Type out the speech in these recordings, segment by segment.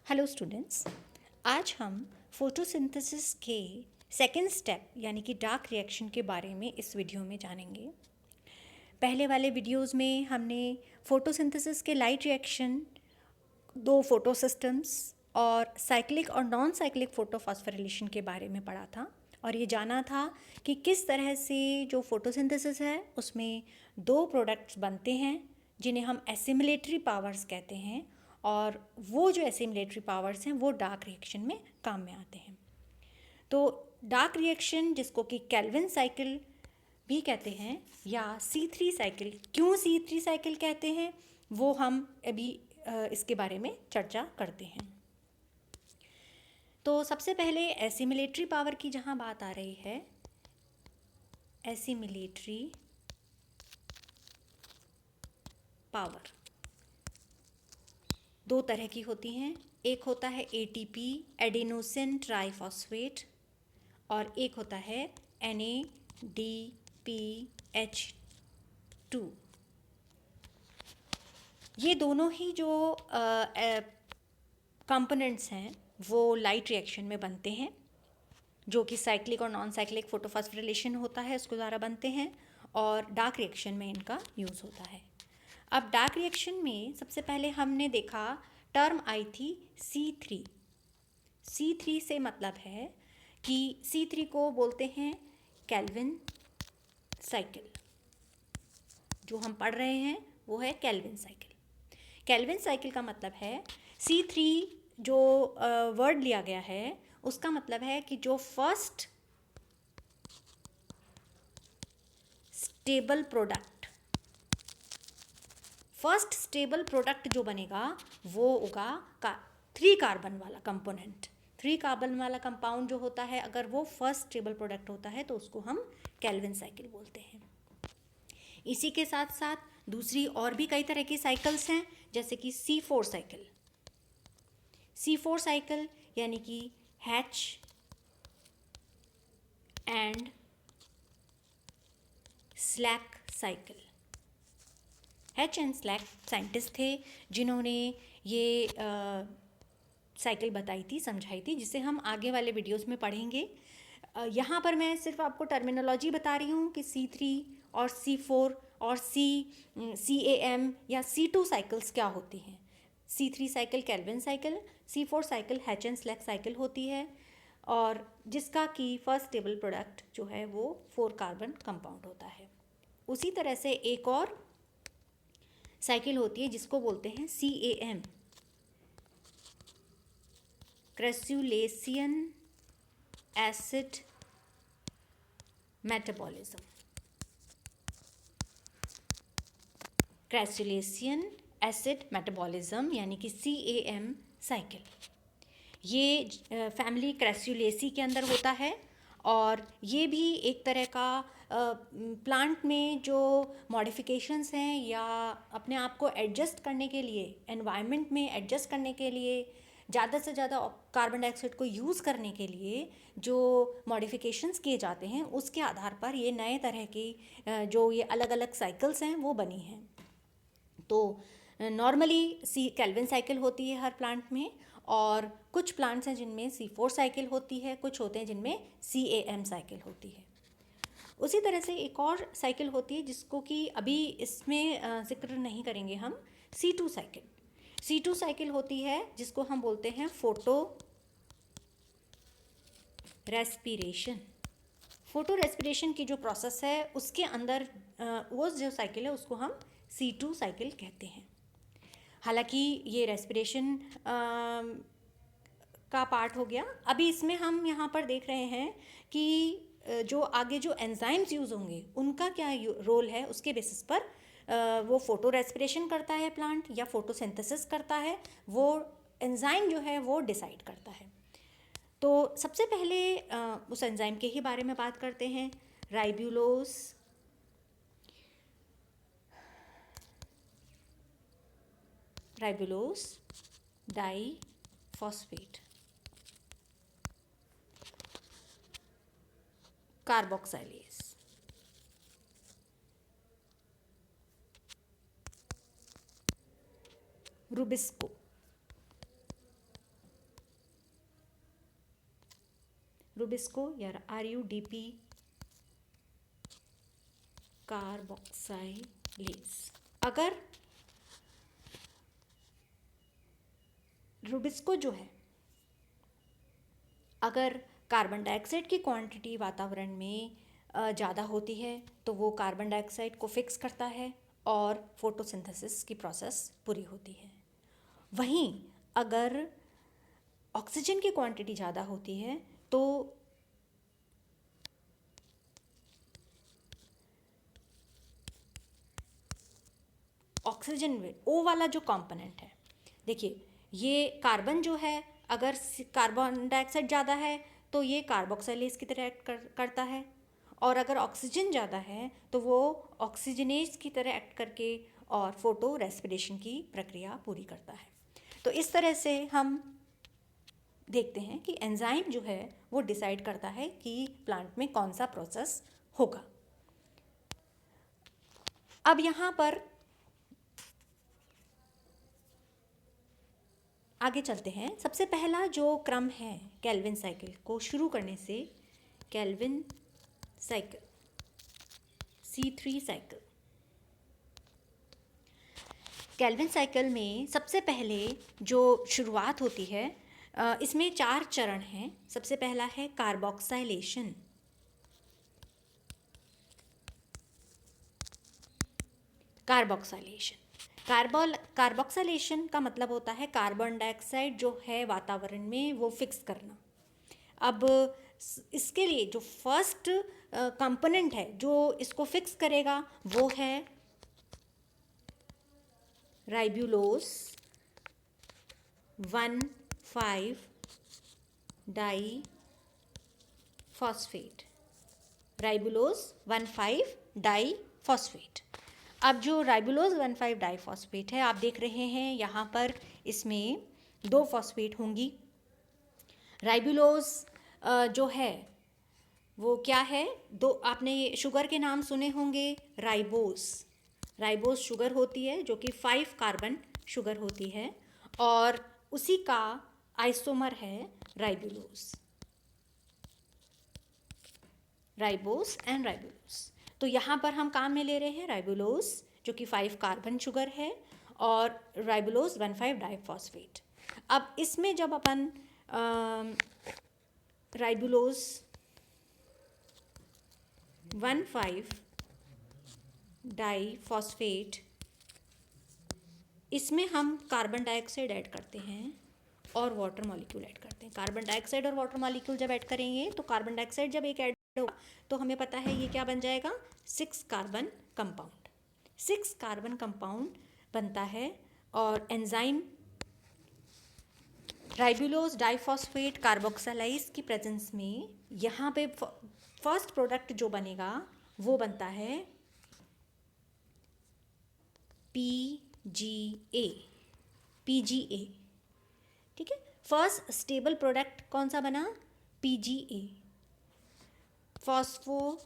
Hello students, आज हम photosynthesis के सेकेंड स्टेप यानी कि डार्क रिएक्शन के बारे में इस वीडियो में जानेंगे। पहले वाले वीडियोस में हमने फोटोसिंथेसिस के लाइट रिएक्शन, दो फोटो सिस्टम्स और साइक्लिक और नॉन साइक्लिक फोटोफॉस्फोरिलेशन के बारे में पढ़ा था और ये जाना था कि किस तरह से जो फोटोसिंथेसिस है उसमें दो प्रोडक्ट्स बनते हैं जिन्हें हम एसिमिलेटरी पावर्स कहते हैं, और वो जो एसिमिलेटरी पावर्स हैं वो डार्क रिएक्शन में काम में आते हैं। तो डार्क रिएक्शन, जिसको कि केल्विन साइकिल भी कहते हैं या C3 साइकिल, क्यों C3 साइकिल कहते हैं वो हम अभी इसके बारे में चर्चा करते हैं। तो सबसे पहले एसिमिलेटरी पावर की जहाँ बात आ रही है, एसिमिलेटरी पावर दो तरह की होती हैं। एक होता है ATP, एडेनोसिन ट्राइफॉस्फेट, और एक होता है NADPH2। ये दोनों ही जो कंपोनेंट्स हैं वो लाइट रिएक्शन में बनते हैं, जो कि साइक्लिक और नॉन साइक्लिक फोटोफॉस्फोरिलेशन होता है उसके द्वारा बनते हैं, और डार्क रिएक्शन में इनका यूज़ होता है। अब डार्क रिएक्शन में सबसे पहले हमने देखा टर्म आई थी C3। C3 से मतलब है कि C3 को बोलते हैं केल्विन साइकिल। जो हम पढ़ रहे हैं वो है केल्विन साइकिल। केल्विन साइकिल का मतलब है C3, जो वर्ड लिया गया है उसका मतलब है कि जो फर्स्ट स्टेबल प्रोडक्ट जो बनेगा वो होगा 3 कार्बन वाला कंपोनेंट। 3 कार्बन वाला कंपाउंड जो होता है, अगर वो फर्स्ट स्टेबल प्रोडक्ट होता है तो उसको हम केल्विन साइकिल बोलते हैं। इसी के साथ साथ दूसरी और भी कई तरह की साइकिल्स हैं, जैसे कि C4 साइकिल। C4 साइकिल यानी कि hatch and slack cycle. Hatch and slack scientist थे जिन्होंने ये साइकिल बताई थी, समझाई थी, जिसे हम आगे वाले वीडियोस में पढ़ेंगे। यहाँ पर मैं सिर्फ आपको टर्मिनोलॉजी बता रही हूँ कि C3 और C4 और CAM या C2 साइकिल्स क्या होती हैं। C3 cycle Calvin cycle, C4 cycle hatch and slack cycle होती है, और जिसका कि फर्स्ट स्टेबल प्रोडक्ट जो है वो 4 कार्बन कंपाउंड होता है। उसी तरह से एक और साइकिल होती है जिसको बोलते हैं CAM, crassulacean acid metabolism. Crassulacean acid metabolism यानी कि CAM साइकिल, ये फैमिली क्रेसुलेसी के अंदर होता है, और ये भी एक तरह का प्लांट में जो मॉडिफिकेशंस हैं या अपने आप को एडजस्ट करने के लिए, एनवायरनमेंट में एडजस्ट करने के लिए, ज़्यादा से ज़्यादा कार्बन डाइऑक्साइड को यूज़ करने के लिए जो मॉडिफिकेशंस किए जाते हैं, उसके आधार पर ये नए तरह की जो ये अलग अलग साइकिल्स हैं वो बनी हैं। तो नॉर्मली केल्विन साइकिल होती है हर प्लांट में, और कुछ प्लांट्स हैं जिनमें C4 साइकिल होती है, कुछ होते हैं जिनमें CAM साइकिल होती है। उसी तरह से एक और साइकिल होती है जिसको कि अभी इसमें जिक्र नहीं करेंगे हम, C2 साइकिल। C2 साइकिल होती है जिसको हम बोलते हैं फोटो रेस्पिरेशन की जो प्रोसेस है उसके अंदर वो जो साइकिल है उसको हम C2 साइकिल कहते हैं। हालांकि ये रेस्पिरेशन का पार्ट हो गया। अभी इसमें हम यहाँ पर देख रहे हैं कि जो आगे जो एंजाइम्स यूज़ होंगे उनका क्या रोल है, उसके बेसिस पर वो फोटो रेस्पिरेशन करता है प्लांट या फोटोसिंथेसिस करता है, वो एंजाइम जो है वो डिसाइड करता है। तो सबसे पहले उस एंजाइम के ही बारे में बात करते हैं। Ribulose diphosphate carboxylase. Rubisco Rubisco या RUDP कार्बोक्साइलेज। अगर रुबिस्को जो है, अगर कार्बन डाइऑक्साइड की क्वांटिटी वातावरण में ज़्यादा होती है तो वो कार्बन डाइऑक्साइड को फिक्स करता है और फोटोसिंथेसिस की प्रोसेस पूरी होती है। वहीं अगर ऑक्सीजन की क्वांटिटी ज़्यादा होती है तो ऑक्सीजन में O वाला जो कंपोनेंट है, देखिए ये कार्बन जो है, अगर कार्बन डाइऑक्साइड ज़्यादा है तो ये कार्बोक्सिलेज की तरह एक्ट करता है, और अगर ऑक्सीजन ज़्यादा है तो वो ऑक्सीजनेज की तरह एक्ट करके और फोटो रेस्पिरेशन की प्रक्रिया पूरी करता है। तो इस तरह से हम देखते हैं कि एंजाइम जो है वो डिसाइड करता है कि प्लांट में कौन सा प्रोसेस होगा। अब यहाँ पर आगे चलते हैं। सबसे पहला जो क्रम है केल्विन साइकिल को शुरू करने से, Calvin cycle C3 cycle. Calvin cycle में सबसे पहले जो शुरुआत होती है, इसमें 4 चरण हैं। सबसे पहला है कार्बोक्साइलेशन। कार्बोक्सिलेशन का मतलब होता है कार्बन डाइऑक्साइड जो है वातावरण में वो फिक्स करना। अब इसके लिए जो फर्स्ट कंपोनेंट है जो इसको फिक्स करेगा वो है राइबुलोज 1,5 डाइफॉस्फेट। Ribulose 1,5 diphosphate. अब जो राइबुलोज 1,5 डाइफॉस्फेट है, आप देख रहे हैं यहाँ पर इसमें 2 फॉस्फेट होंगी। राइबुलोज जो है वो क्या है, दो आपने शुगर के नाम सुने होंगे, राइबोस शुगर होती है जो कि 5 कार्बन शुगर होती है, और उसी का आइसोमर है राइबुलोज, राइबोस एंड राइबुलोज। तो यहाँ पर हम काम में ले रहे हैं राइबुलोज जो कि 5 कार्बन शुगर है और राइबुलोज 1,5 डाइफॉस्फेट। अब इसमें जब अपन राइबुलोज 1,5 डाइफॉस्फेट, इसमें हम कार्बन डाइऑक्साइड ऐड करते हैं और वाटर मॉलिक्यूल ऐड करते हैं। कार्बन डाइऑक्साइड और वाटर मॉलिक्यूल जब ऐड करेंगे तो कार्बन डाइऑक्साइड जब एक ऐड होगा तो हमें पता है ये क्या बन जाएगा, 6 कार्बन कंपाउंड। 6 कार्बन कंपाउंड बनता है और एंजाइम राइबुलोज डाइफॉस्फेट कार्बोक्सिलेज की प्रेजेंस में यहाँ पे फर्स्ट प्रोडक्ट जो बनेगा वो बनता है PGA। ठीक है, फर्स्ट स्टेबल प्रोडक्ट कौन सा बना, PGA, phospho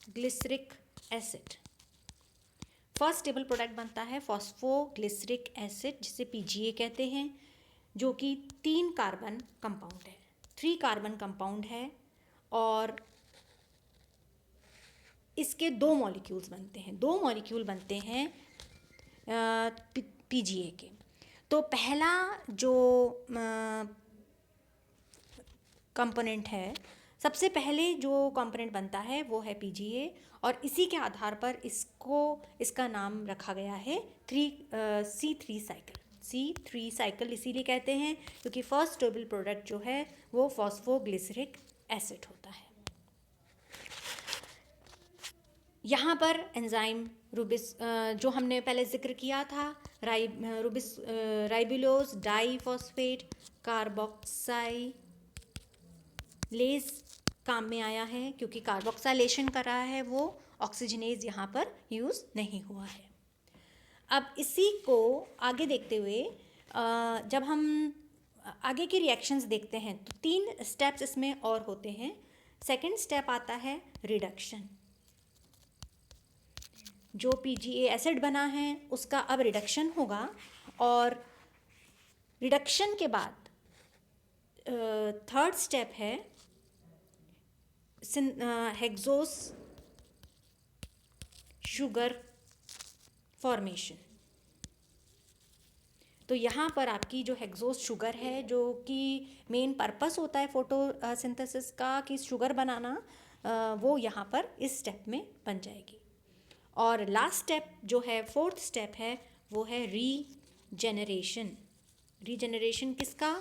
glyceric acid. First stable product बनता है फॉस्फोग्लिसरिक एसिड जिसे PGA कहते हैं, जो कि 3 कार्बन कंपाउंड है, 3 कार्बन कंपाउंड है, और इसके 2 मॉलिक्यूल्स बनते हैं, 2 मॉलिक्यूल बनते हैं PGA के। तो पहला जो कंपोनेंट है, सबसे पहले जो कंपोनेंट बनता है वो है PGA, और इसी के आधार पर इसका नाम रखा गया है C3 साइकिल। C3 साइकिल इसीलिए कहते हैं क्योंकि फर्स्ट स्टेबल प्रोडक्ट जो है वो फॉस्फोग्लिसरिक एसिड होता है। यहाँ पर एंजाइम जो हमने पहले जिक्र किया था, राइबुलोज डाइफॉस्फेट कार्बोक्सिलेज काम में आया है क्योंकि कार्बोक्सिलेशन कर रहा है वो, ऑक्सीजनेज यहाँ पर यूज़ नहीं हुआ है। अब इसी को आगे देखते हुए जब हम आगे की रिएक्शंस देखते हैं तो 3 स्टेप्स इसमें और होते हैं। सेकंड स्टेप आता है रिडक्शन। जो PGA एसिड बना है उसका अब रिडक्शन होगा, और रिडक्शन के बाद थर्ड स्टेप है हेक्सोस शुगर फॉर्मेशन। तो यहाँ पर आपकी जो हेक्सोस शुगर है, जो कि मेन पर्पस होता है फोटोसिंथेसिस का कि शुगर बनाना, वो यहाँ पर इस स्टेप में बन जाएगी। और लास्ट स्टेप जो है, फोर्थ स्टेप है, वो है रीजेनरेशन। रीजेनरेशन किसका?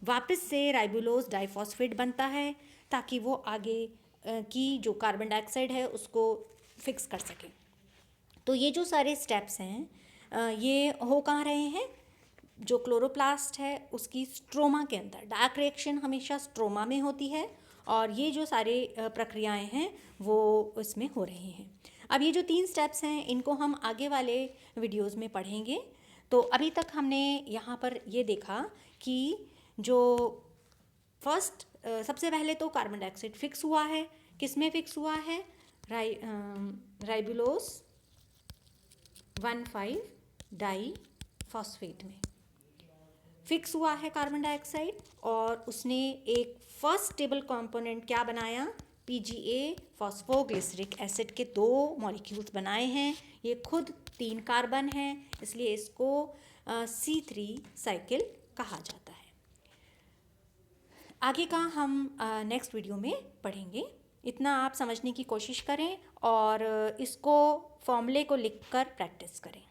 वापस से राइबोलोज डाइफॉस्फेट बनता है ताकि वो आगे की जो कार्बन डाइऑक्साइड है उसको फिक्स कर सके। तो ये जो सारे स्टेप्स हैं ये हो कहाँ रहे हैं? जो क्लोरोप्लास्ट है उसकी स्ट्रोमा के अंदर। डार्क रिएक्शन हमेशा स्ट्रोमा में होती है और ये जो सारे प्रक्रियाएं हैं वो इसमें हो रही हैं। अब ये जो 3 स्टेप्स हैं इनको हम आगे वाले वीडियोस में पढ़ेंगे। तो अभी तक हमने यहाँ पर ये देखा कि जो फर्स्ट सबसे पहले तो कार्बन डाइऑक्साइड फिक्स हुआ है। किस में फिक्स हुआ है? राइबोलोज 1,5 डाइफॉस्फेट में फिक्स हुआ है कार्बन डाइऑक्साइड, और उसने एक फर्स्ट स्टेबल कंपोनेंट क्या बनाया? PGA फॉस्फोग्लिसरिक एसिड के 2 मॉलिक्यूल्स बनाए हैं। ये खुद 3 कार्बन है, इसलिए इसको C3 साइकिल कहा जाता है। आगे का हम नेक्स्ट वीडियो में पढ़ेंगे। इतना आप समझने की कोशिश करें और इसको फॉर्मूले को लिखकर प्रैक्टिस करें।